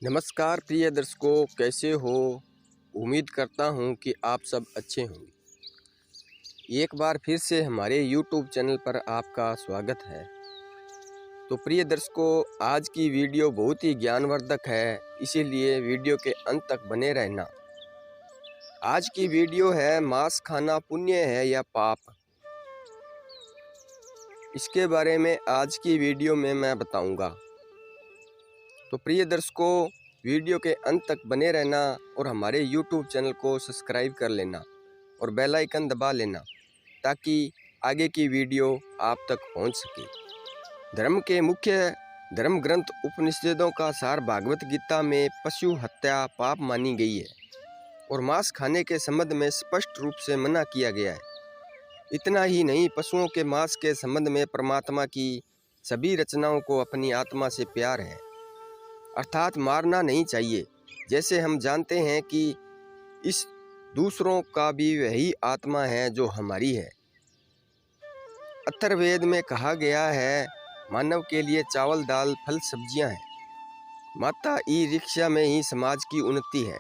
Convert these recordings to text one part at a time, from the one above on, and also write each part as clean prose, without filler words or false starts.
नमस्कार प्रिय दर्शकों, कैसे हो। उम्मीद करता हूँ कि आप सब अच्छे होंगे। एक बार फिर से हमारे YouTube चैनल पर आपका स्वागत है। तो प्रिय दर्शकों, आज की वीडियो बहुत ही ज्ञानवर्धक है, इसीलिए वीडियो के अंत तक बने रहना। आज की वीडियो है मांस खाना पुण्य है या पाप। इसके बारे में आज की वीडियो में मैं बताऊंगा। तो प्रिय दर्शकों, वीडियो के अंत तक बने रहना और हमारे YouTube चैनल को सब्सक्राइब कर लेना और बेल आइकन दबा लेना ताकि आगे की वीडियो आप तक पहुंच सके। धर्म के मुख्य धर्म ग्रंथ उपनिषदों का सार भागवत गीता में पशु हत्या पाप मानी गई है और मांस खाने के संबंध में स्पष्ट रूप से मना किया गया है। इतना ही नहीं, पशुओं के मांस के संबंध में परमात्मा की सभी रचनाओं को अपनी आत्मा से प्यार है, अर्थात मारना नहीं चाहिए। जैसे हम जानते हैं कि इस दूसरों का भी वही आत्मा है जो हमारी है। अथर्ववेद में कहा गया है, मानव के लिए चावल दाल फल सब्जियां हैं। माता ई रिक्शा में ही समाज की उन्नति है।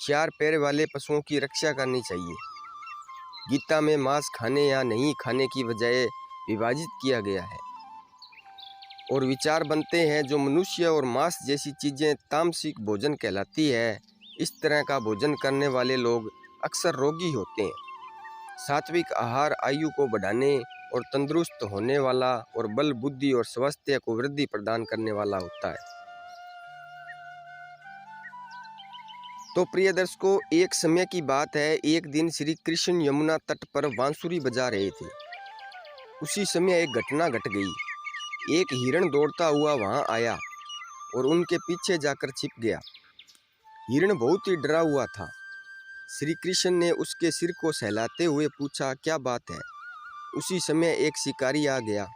चार पैर वाले पशुओं की रक्षा करनी चाहिए। गीता में मांस खाने या नहीं खाने की बजाय विभाजित किया गया है और विचार बनते हैं जो मनुष्य और मांस जैसी चीज़ें तामसिक भोजन कहलाती है। इस तरह का भोजन करने वाले लोग अक्सर रोगी होते हैं। सात्विक आहार आयु को बढ़ाने और तंदुरुस्त होने वाला और बल बुद्धि और स्वास्थ्य को वृद्धि प्रदान करने वाला होता है। तो प्रिय दर्शकों, एक समय की बात है, एक दिन श्री कृष्ण यमुना तट पर बांसुरी बजा रहे थे। उसी समय एक घटना घट गई। एक हिरण दौड़ता हुआ वहां आया और उनके पीछे जाकर छिप गया। हिरण बहुत ही डरा हुआ था। श्री कृष्ण ने उसके सिर को सहलाते हुए पूछा, क्या बात है। उसी समय एक शिकारी आ गया।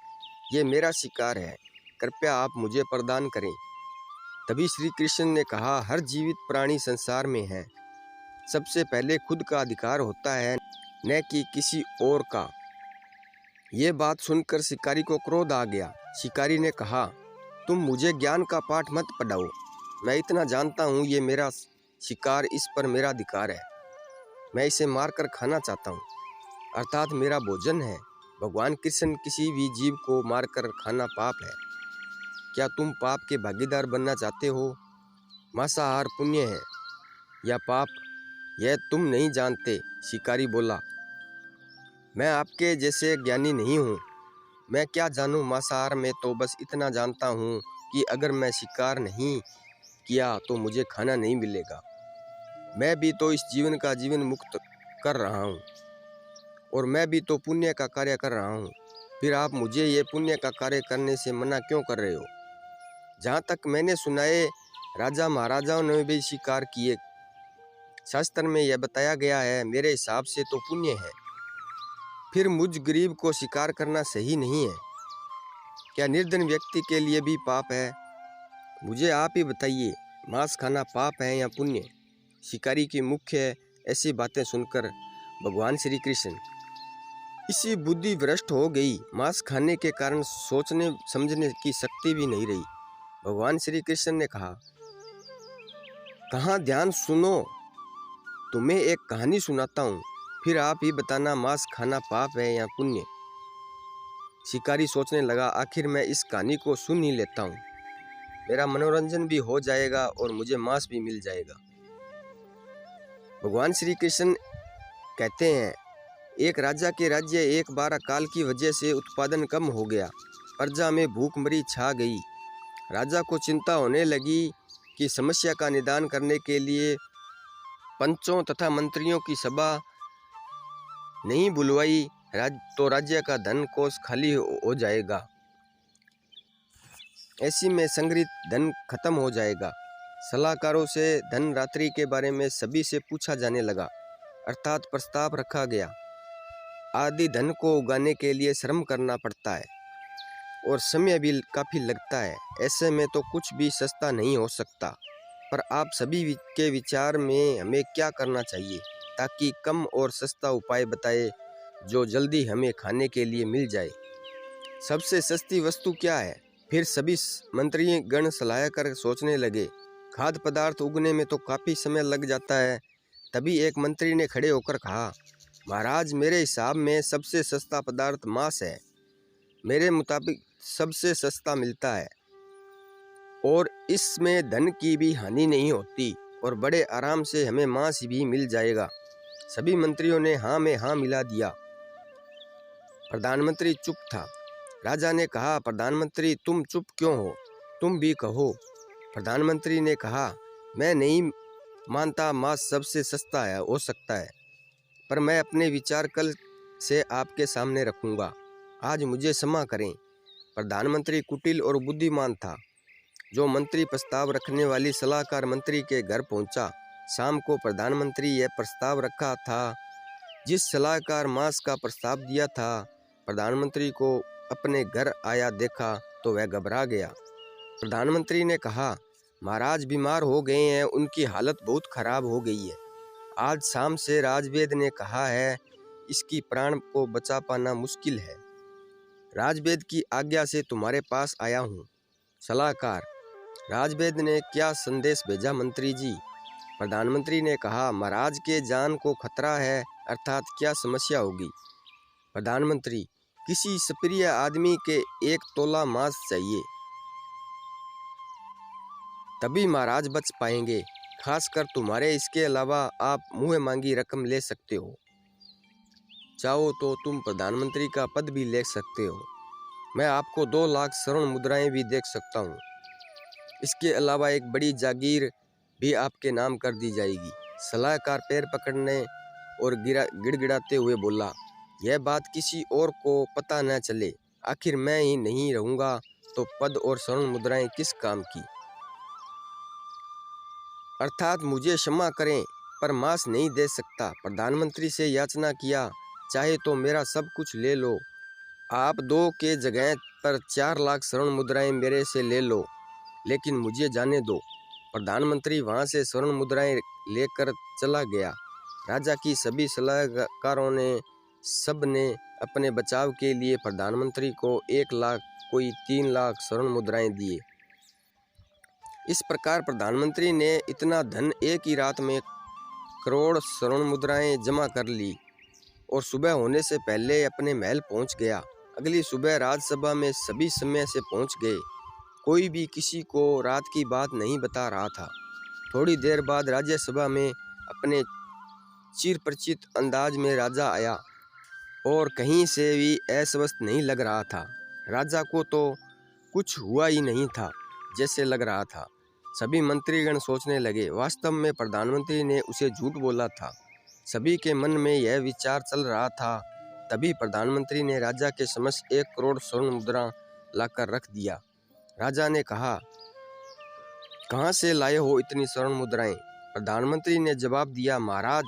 ये मेरा शिकार है, कृपया आप मुझे प्रदान करें। तभी श्री कृष्ण ने कहा, हर जीवित प्राणी संसार में है। सबसे पहले खुद का अधिकार होता है, न कि किसी और का। ये बात सुनकर शिकारी को क्रोध आ गया। शिकारी ने कहा, तुम मुझे ज्ञान का पाठ मत पढ़ाओ। मैं इतना जानता हूँ, ये मेरा शिकार, इस पर मेरा अधिकार है। मैं इसे मारकर खाना चाहता हूँ, अर्थात मेरा भोजन है। भगवान कृष्ण, किसी भी जीव को मारकर खाना पाप है। क्या तुम पाप के भागीदार बनना चाहते हो? मांसाहार पुण्य है या पाप, यह तुम नहीं जानते। शिकारी बोला, मैं आपके जैसे ज्ञानी नहीं हूँ। मैं क्या जानूँ मांसाहार में, तो बस इतना जानता हूँ कि अगर मैं शिकार नहीं किया तो मुझे खाना नहीं मिलेगा। मैं भी तो इस जीवन का जीवन मुक्त कर रहा हूँ और मैं भी तो पुण्य का कार्य कर रहा हूँ। फिर आप मुझे ये पुण्य का कार्य करने से मना क्यों कर रहे हो? जहाँ तक मैंने सुना है, राजा महाराजाओं ने भी शिकार किए। शास्त्र में यह बताया गया है, मेरे हिसाब से तो पुण्य है। फिर मुझ गरीब को शिकार करना सही नहीं है। क्या निर्धन व्यक्ति के लिए भी पाप है? मुझे आप ही बताइए, मांस खाना पाप है या पुण्य? शिकारी की मुख्य ऐसी बातें सुनकर भगवान श्री कृष्ण इसी बुद्धि भ्रष्ट हो गई। मांस खाने के कारण सोचने समझने की शक्ति भी नहीं रही। भगवान श्री कृष्ण ने कहा, कहाँ ध्यान सुनो, तुम्हें एक कहानी सुनाता हूँ, फिर आप ही बताना मांस खाना पाप है या पुण्य। शिकारी सोचने लगा, आखिर मैं इस कहानी को सुन ही लेता हूँ, मेरा मनोरंजन भी हो जाएगा और मुझे मांस भी मिल जाएगा। भगवान श्री कृष्ण कहते हैं, एक राजा के राज्य एक बार अकाल की वजह से उत्पादन कम हो गया। प्रजा में भूखमरी छा गई। राजा को चिंता होने लगी कि समस्या का निदान करने के लिए पंचों तथा मंत्रियों की सभा नहीं बुलवाई तो राज्य का धन कोष खाली हो जाएगा। ऐसी में संग्रहित धन खत्म हो जाएगा। सलाहकारों से धन रात्रि के बारे में सभी से पूछा जाने लगा, अर्थात प्रस्ताव रखा गया। आदि धन को उगाने के लिए श्रम करना पड़ता है और समय भी काफ़ी लगता है। ऐसे में तो कुछ भी सस्ता नहीं हो सकता। पर आप सभी के विचार में हमें क्या करना चाहिए ताकि कम और सस्ता उपाय बताए जो जल्दी हमें खाने के लिए मिल जाए? सबसे सस्ती वस्तु क्या है? फिर सभी मंत्री गण सलाह कर सोचने लगे। खाद्य पदार्थ उगने में तो काफ़ी समय लग जाता है। तभी एक मंत्री ने खड़े होकर कहा, महाराज, मेरे हिसाब में सबसे सस्ता पदार्थ मांस है। मेरे मुताबिक सबसे सस्ता मिलता है और इसमें धन की भी हानि नहीं होती और बड़े आराम से हमें मांस भी मिल जाएगा। सभी मंत्रियों ने हाँ में हाँ मिला दिया। प्रधानमंत्री चुप था। राजा ने कहा, प्रधानमंत्री तुम चुप क्यों हो? तुम भी कहो। प्रधानमंत्री ने कहा, मैं नहीं मानता मांस सबसे सस्ता है हो सकता है, पर मैं अपने विचार कल से आपके सामने रखूंगा। आज मुझे क्षमा करें। प्रधानमंत्री कुटिल और बुद्धिमान था। जो मंत्री प्रस्ताव रखने वाली सलाहकार मंत्री के घर पहुंचा। शाम को प्रधानमंत्री यह प्रस्ताव रखा था। जिस सलाहकार मांस का प्रस्ताव दिया था, प्रधानमंत्री को अपने घर आया देखा तो वह घबरा गया। प्रधानमंत्री ने कहा, महाराज बीमार हो गए हैं, उनकी हालत बहुत खराब हो गई है। आज शाम से राजवेद ने कहा है, इसकी प्राण को बचा पाना मुश्किल है। राजवेद की आज्ञा से तुम्हारे पास आया हूँ। सलाहकार, राजवेद ने क्या संदेश भेजा मंत्री जी? प्रधानमंत्री ने कहा, महाराज के जान को खतरा है, अर्थात क्या समस्या होगी? प्रधानमंत्री, किसी सप्रिय आदमी के 1 तोला मांस चाहिए, तभी महाराज बच पाएंगे। खासकर तुम्हारे, इसके अलावा आप मुँह मांगी रकम ले सकते हो। चाहो तो तुम प्रधानमंत्री का पद भी ले सकते हो। मैं आपको 2 लाख स्वर्ण मुद्राएं भी दे सकता हूँ। इसके अलावा एक बड़ी जागीर भी आपके नाम कर दी जाएगी। सलाहकार पैर पकड़ने और गिड़गिड़ाते हुए बोला, यह बात किसी और को पता न चले। आखिर मैं ही नहीं रहूँगा तो पद और स्वर्ण मुद्राएं किस काम की? अर्थात मुझे क्षमा करें, पर मांस नहीं दे सकता। प्रधानमंत्री से याचना किया, चाहे तो मेरा सब कुछ ले लो। आप 2 के जगह पर 4 लाख स्वर्ण मुद्राएं मेरे से ले लो, लेकिन मुझे जाने दो। प्रधानमंत्री वहां से स्वर्ण मुद्राएं लेकर चला गया। राजा की सभी सलाहकारों ने सब ने अपने बचाव के लिए प्रधानमंत्री को 1 लाख, कोई 3 लाख स्वर्ण मुद्राएं दिए। इस प्रकार प्रधानमंत्री ने इतना धन एक ही रात में करोड़ स्वर्ण मुद्राएं जमा कर ली और सुबह होने से पहले अपने महल पहुंच गया। अगली सुबह राज्यसभा में सभी समय से पहुंच गए। कोई भी किसी को रात की बात नहीं बता रहा था। थोड़ी देर बाद राज्यसभा में अपने चिरपरिचित अंदाज में राजा आया और कहीं से भी अस्वस्थ नहीं लग रहा था। राजा को तो कुछ हुआ ही नहीं था जैसे लग रहा था। सभी मंत्रीगण सोचने लगे, वास्तव में प्रधानमंत्री ने उसे झूठ बोला था। सभी के मन में यह विचार चल रहा था। तभी प्रधानमंत्री ने राजा के समक्ष 1 करोड़ स्वर्ण मुद्रा लाकर रख दिया। राजा ने कहा, कहाँ से लाए हो इतनी स्वर्ण मुद्राएं? प्रधानमंत्री ने जवाब दिया, महाराज,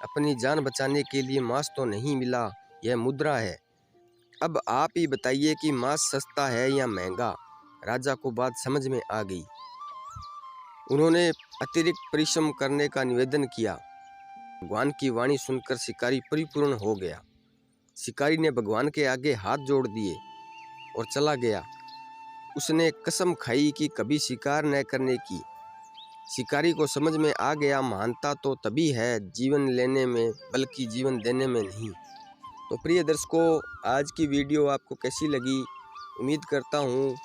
अपनी जान बचाने के लिए मांस तो नहीं मिला, यह मुद्रा है। अब आप ही बताइए कि मांस सस्ता है या महंगा? राजा को बात समझ में आ गई। उन्होंने अतिरिक्त परिश्रम करने का निवेदन किया। भगवान की वाणी सुनकर शिकारी परिपूर्ण हो गया। शिकारी ने भगवान के आगे हाथ जोड़ दिए और चला गया। उसने कसम खाई कि कभी शिकार न करने की। शिकारी को समझ में आ गया, महानता तो तभी है जीवन लेने में, बल्कि जीवन देने में नहीं। तो प्रिय दर्शकों, आज की वीडियो आपको कैसी लगी? उम्मीद करता हूँ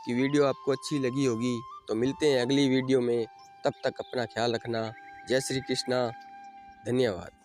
कि वीडियो आपको अच्छी लगी होगी। तो मिलते हैं अगली वीडियो में। तब तक अपना ख्याल रखना। जय श्री कृष्णा। धन्यवाद।